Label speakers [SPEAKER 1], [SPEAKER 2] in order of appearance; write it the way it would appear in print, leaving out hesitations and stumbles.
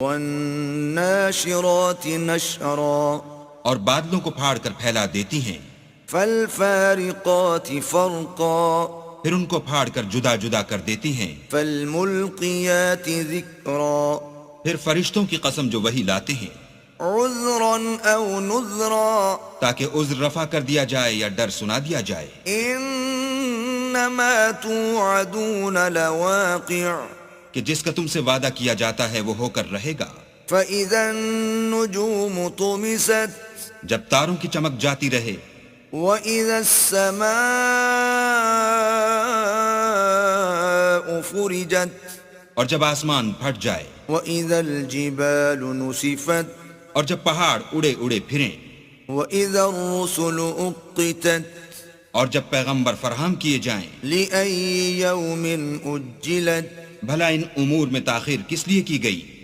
[SPEAKER 1] والناشرات نشرا
[SPEAKER 2] اور بادلوں کو پھاڑ کر پھیلا دیتی ہیں،
[SPEAKER 1] فالفارقات فرقا
[SPEAKER 2] پھر ان کو پھاڑ کر جدا جدا کر دیتی ہیں،
[SPEAKER 1] فالملقیات ذکرا
[SPEAKER 2] پھر فرشتوں کی قسم جو وہی لاتے ہیں،
[SPEAKER 1] عذرا او نذرا
[SPEAKER 2] تاکہ عذر رفع کر دیا جائے یا ڈر سنا دیا جائے۔
[SPEAKER 1] انما توعدون لواقع
[SPEAKER 2] کہ جس کا تم سے وعدہ کیا جاتا ہے وہ ہو کر رہے گا۔
[SPEAKER 1] فاذا النجوم طمست
[SPEAKER 2] جب تاروں کی چمک جاتی رہے،
[SPEAKER 1] وَإِذَا السَّمَاءُ فُرِجَتْ
[SPEAKER 2] اور جب آسمان پھٹ جائے،
[SPEAKER 1] وَإِذَا الْجِبَالُ نُسِفَتْ
[SPEAKER 2] اور جب پہاڑ اڑے اڑے پھریں،
[SPEAKER 1] وَإِذَا الرُّسُلُ أُقِّتَتْ
[SPEAKER 2] اور جب پیغمبر فراہم کیے جائیں،
[SPEAKER 1] لِأَيِّ يَوْمٍ أُجِّلَتْ
[SPEAKER 2] بھلا ان امور میں تاخیر کس لیے کی گئی؟